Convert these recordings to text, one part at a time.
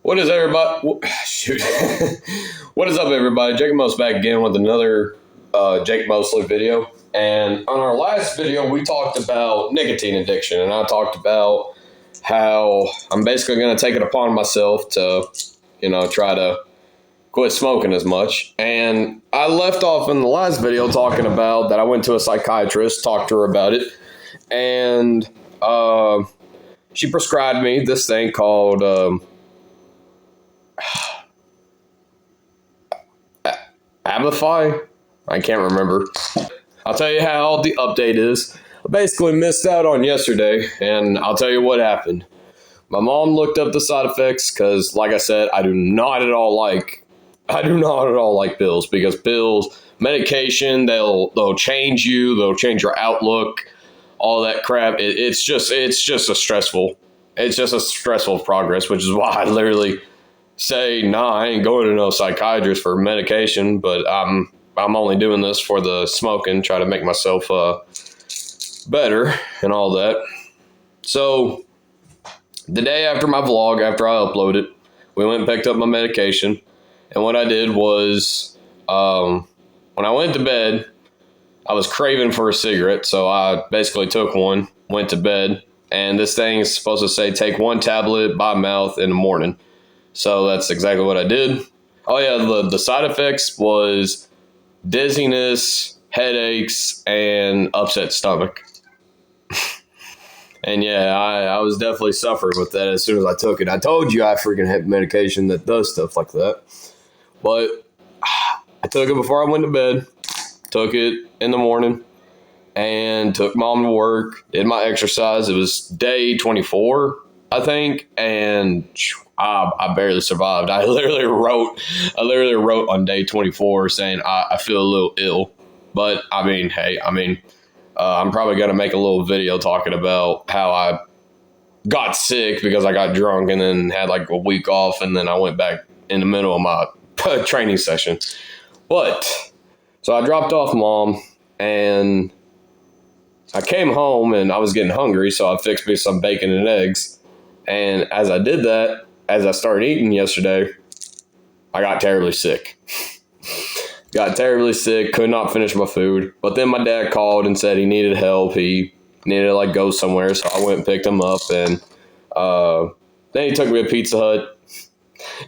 What is everybody? Shoot. What is up, everybody? Jake Most back again with another Jake Mosley video. And on our last video, we talked about nicotine addiction, and I talked about how I'm basically going to take it upon myself to, try to quit smoking as much. And I left off in the last video talking about that I went to a psychiatrist, talked to her about it, and she prescribed me this thing called Abilify. I can't remember. I'll tell you how the update is. I basically missed out on yesterday, and I'll tell you what happened. My mom looked up the side effects because, like I said, I do not at all like pills, because pills, medication, they'll change you, they'll change your outlook, all that crap. It's just a stressful progress, which is why I literally say, nah, I ain't going to no psychiatrist for medication, but I'm only doing this for the smoking, try to make myself better and all that. So the day after my vlog, after I uploaded, we went and picked up my medication. And what I did was, when I went to bed, I was craving for a cigarette. So I basically took one, went to bed. And this thing is supposed to say, take one tablet by mouth in the morning. So that's exactly what I did. Oh yeah, the side effects was dizziness, headaches, and upset stomach. And yeah, I was definitely suffering with that as soon as I took it. I told you I freaking have medication that does stuff like that. But I took it before I went to bed, took it in the morning, and took mom to work, did my exercise. It was day 24, I think, and I barely survived. I literally wrote on day 24 saying I feel a little ill. But I'm probably going to make a little video talking about how I got sick because I got drunk and then had like a week off, and then I went back in the middle of my training session. But so I dropped off mom, and I came home and I was getting hungry, so I fixed me some bacon and eggs. And as I did that, as I started eating yesterday, I got terribly sick. Could not finish my food. But then my dad called and said he needed help. He needed to go somewhere, so I went and picked him up. And then he took me to Pizza Hut.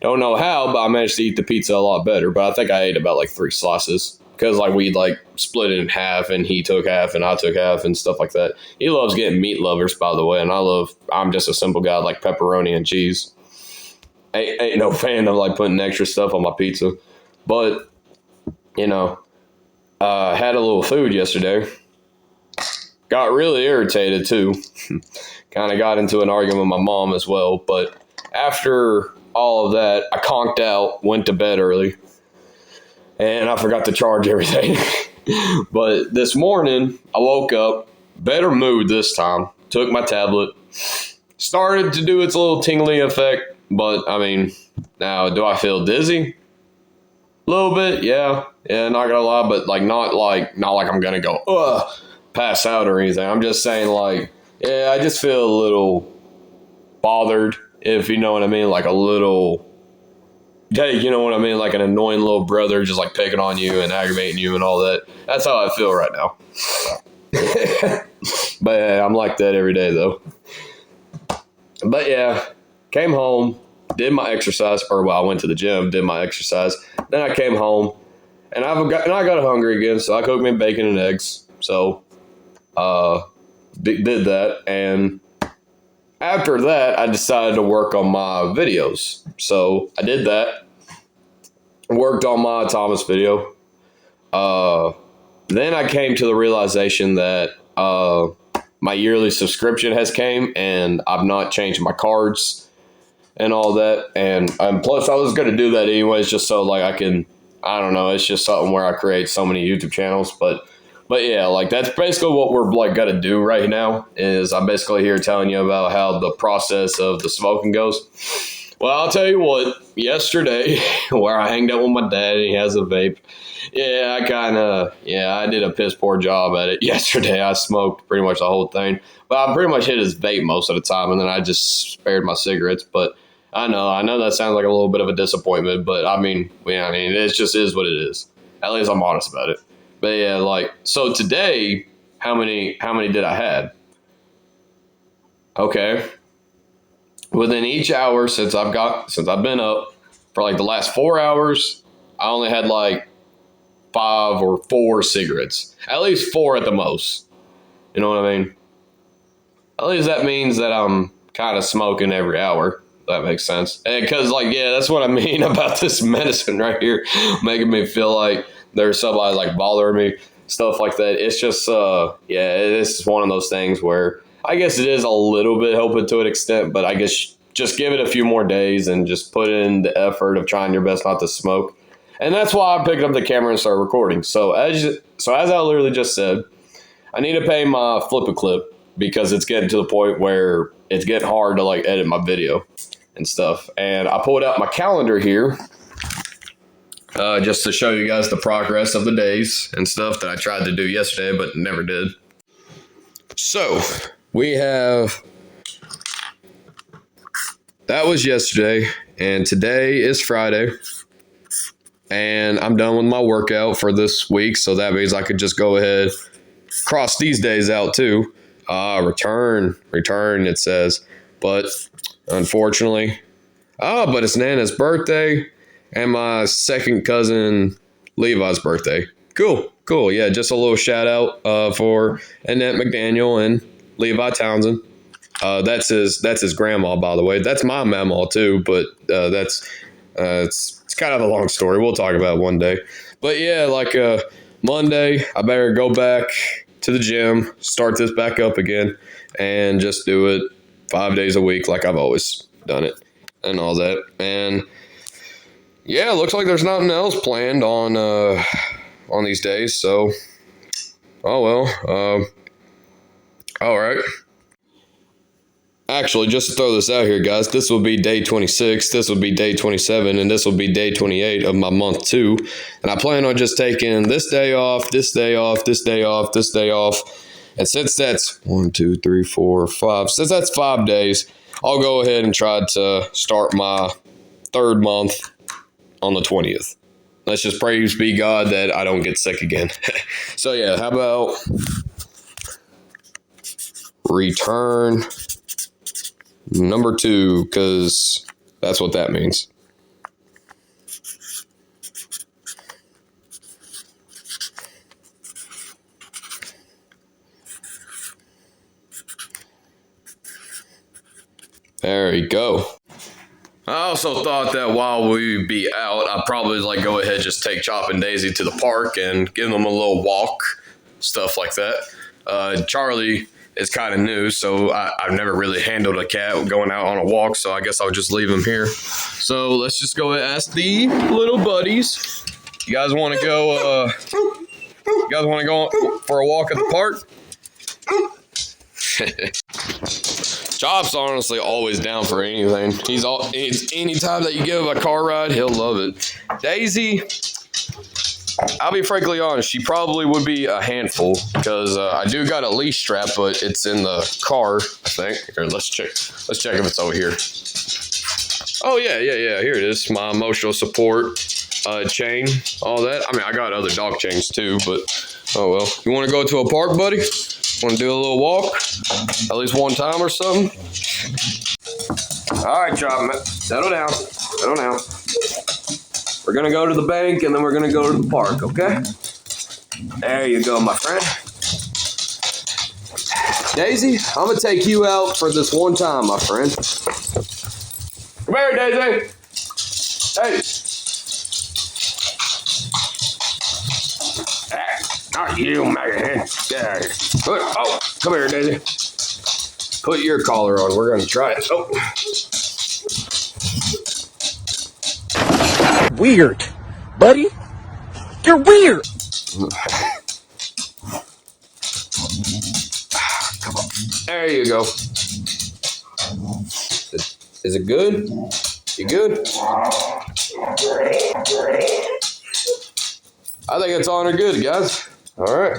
Don't know how, but I managed to eat the pizza a lot better. But I think I ate about 3 slices, because we split it in half, and he took half and I took half and stuff like that. He loves getting meat lovers, by the way, and I'm just a simple guy like pepperoni and cheese. Ain't no fan of putting extra stuff on my pizza. But had a little food yesterday. Got really irritated too. Kind of got into an argument with my mom as well. But after all of that, I conked out, went to bed early, and I forgot to charge everything. But this morning, I woke up, better mood this time, took my tablet, started to do its little tingly effect. But now, do I feel dizzy? A little bit, yeah, not gonna lie, but not like I'm gonna go pass out or anything. I'm just saying I just feel a little bothered, if you know what I mean, a little, hey, you know what I mean, like an annoying little brother just picking on you and aggravating you and all that. That's how I feel right now. But yeah, I'm like that every day though. But yeah, came home, did my exercise, I went to the gym, did my exercise. Then I came home, and I got hungry again, so I cooked me bacon and eggs. So, did that, and after that, I decided to work on my videos. So I did that, worked on my Thomas video. Then I came to the realization that my yearly subscription has came, and I've not changed my cards and all that, and plus I was going to do that anyways, just so I can, I don't know, it's just something where I create so many YouTube channels, but yeah, that's basically what we're going to do right now. Is I'm basically here telling you about how the process of the smoking goes. Well, I'll tell you what, yesterday where I hanged out with my dad and he has a vape, I did a piss poor job at it yesterday. I smoked pretty much the whole thing, but I pretty much hit his vape most of the time, and then I just spared my cigarettes. But I know that sounds like a little bit of a disappointment, but I mean, it just is what it is. At least I'm honest about it. But yeah, like, so today, how many did I have? Okay. Within each hour since I've been up for like the last 4 hours, I only had like 5 or 4 cigarettes. At least 4 at the most. You know what I mean? At least that means that I'm kind of smoking every hour. That makes sense. Because, like, yeah, that's what I mean about this medicine right here, making me feel like there's somebody like bothering me, stuff like that. It's just, yeah, it's one of those things where I guess it is a little bit helping to an extent, but I guess just give it a few more days and just put in the effort of trying your best not to smoke. And that's why I picked up the camera and started recording. So as I literally just said, I need to pay my Flip a Clip because it's getting to the point where it's getting hard to like edit my video and stuff. And I pulled out my calendar here just to show you guys the progress of the days and stuff that I tried to do yesterday but never did. So we have, that was yesterday, and today is Friday. And I'm done with my workout for this week, so that means I could just go ahead, cross these days out too. Return, it says. But unfortunately, but it's Nana's birthday and my second cousin Levi's birthday. Cool. Yeah, just a little shout out for Annette McDaniel and Levi Townsend. That's his grandma, by the way. That's my mama too, but it's kind of a long story. We'll talk about it one day. But yeah, like Monday, I better go back to the gym, start this back up again, and just do it 5 days a week like I've always done it and all that. And yeah, it looks like there's nothing else planned on these days. So, oh well. All right. Actually, just to throw this out here, guys, this will be day 26, this will be day 27, and this will be day 28 of my month 2. And I plan on just taking this day off, this day off, this day off, this day off. And since that's 1, 2, 3, 4, 5, since that's 5 days, I'll go ahead and try to start my 3rd month on the 20th. Let's just praise be God that I don't get sick again. So yeah, how about return number 2, because that's what that means. There you go. I also thought that while we'd be out, I'd probably like go ahead and just take Chop and Daisy to the park and give them a little walk, stuff like that. Charlie is kind of new, so I've never really handled a cat going out on a walk, so I guess I'll just leave him here. So let's just go and ask the little buddies. You guys want to go? You guys want to go for a walk at the park? Chop's honestly always down for anything. He's anytime that you give him a car ride, he'll love it. Daisy, I'll be frankly honest, she probably would be a handful because I do got a leash strap, but it's in the car, I think. Here, let's check if it's over here. Oh yeah, here it is. My emotional support chain, all that. I mean, I got other dog chains too, but oh well. You want to go to a park, buddy? Want to do a little walk? At least one time or something? All right, Chop, settle down. We're going to go to the bank, and then we're going to go to the park, okay? There you go, my friend. Daisy, I'm going to take you out for this one time, my friend. Come here, Daisy. Hey. Not you, maggot. Get out of here. Oh, come here, Daisy. Put your collar on. We're going to try it. Oh. Weird, buddy. You're weird. Come on. There you go. Is it good? You good? I think it's on or good, guys. All right.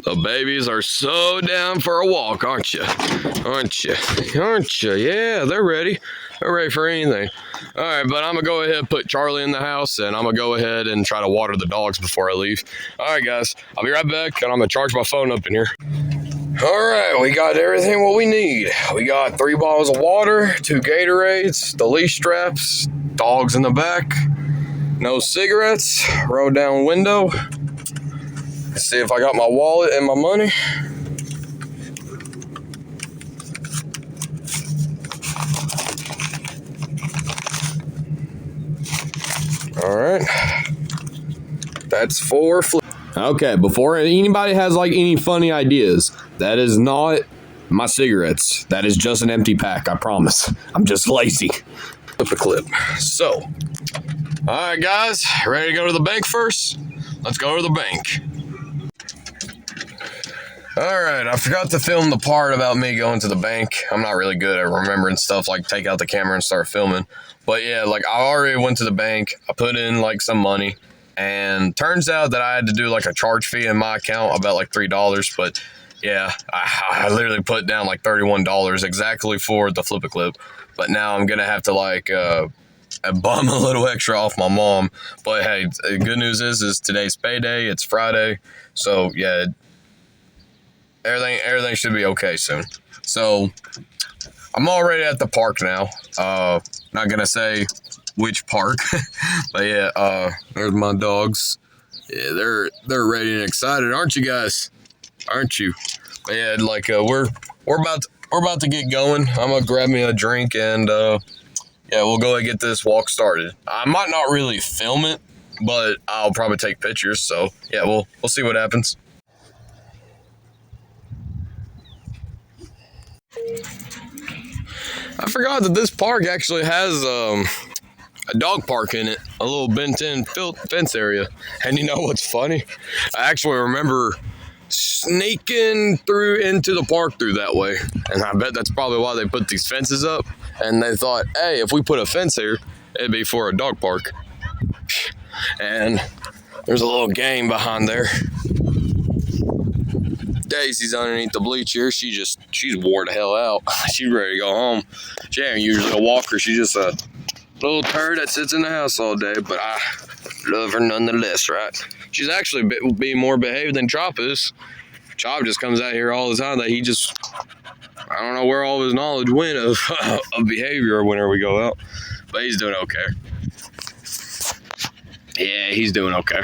The babies are so down for a walk, aren't you? Aren't you? Aren't you? Yeah, they're ready. They're ready for anything. All right, but I'm going to go ahead and put Charlie in the house, and I'm going to go ahead and try to water the dogs before I leave. All right, guys, I'll be right back, and I'm going to charge my phone up in here. All right, we got everything what we need. We got 3 bottles of water, 2 Gatorades, the leash straps, dogs in the back, no cigarettes, roll down window. Let's see if I got my wallet and my money. All right, that's 4 Okay, before anybody has like any funny ideas, that is not my cigarettes. That is just an empty pack, I promise. I'm just lazy. Flip the clip. So, all right, guys, ready to go to the bank first? Let's go to the bank. All right, I forgot to film the part about me going to the bank. I'm not really good at remembering stuff, like take out the camera and start filming. But yeah, like I already went to the bank. I put in like some money, and turns out that I had to do like a charge fee in my account, about like $3. But yeah, I literally put down like $31 exactly for the Flip a Clip. But now I'm gonna have to like bum a little extra off my mom. But hey, the good news is today's payday. It's Friday, so yeah. Everything should be okay soon. So I'm already at the park now. Not gonna say which park, but yeah. There's my dogs. Yeah, they're ready and excited, aren't you guys? Aren't you? But yeah, like we're about to get going. I'm gonna grab me a drink and yeah, we'll go and get this walk started. I might not really film it, but I'll probably take pictures. So yeah, we'll see what happens. I forgot that this park actually has a dog park in it, a little built-in fence area. And you know what's funny? I actually remember sneaking through into the park through that way. And I bet that's probably why they put these fences up. And they thought, hey, if we put a fence here, it'd be for a dog park. And there's a little game behind there. Daisy's underneath the bleacher. She's wore the hell out. She's ready to go home. She ain't usually a walker. She's just a little turd that sits in the house all day, but I love her nonetheless, right? She's actually be more behaved than Chop is. Chop just comes out here all the time that he just, I don't know where all of his knowledge went of behavior whenever we go out, but he's doing okay. Yeah, he's doing okay.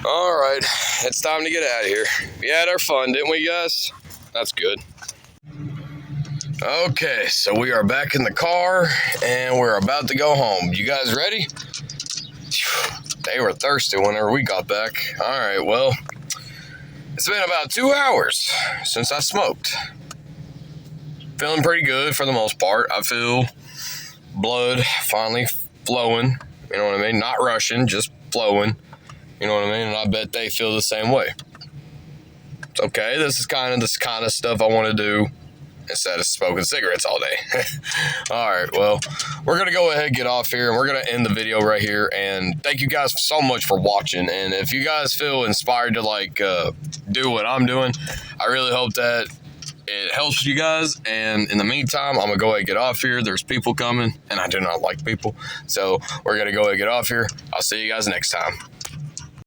All right, it's time to get out of here. We had our fun, didn't we, guys? That's good. Okay, so we are back in the car, and we're about to go home. You guys ready? They were thirsty whenever we got back. All right, well, it's been about 2 hours since I smoked. Feeling pretty good for the most part. I feel blood finally flowing, you know what I mean? Not rushing, just flowing. You know what I mean? And I bet they feel the same way. It's okay. This is kind of stuff I want to do instead of smoking cigarettes all day. All right. Well, we're going to go ahead and get off here, and we're going to end the video right here. And thank you guys so much for watching. And if you guys feel inspired to like do what I'm doing, I really hope that it helps you guys. And in the meantime, I'm going to go ahead and get off here. There's people coming, and I do not like people. So we're going to go ahead and get off here. I'll see you guys next time.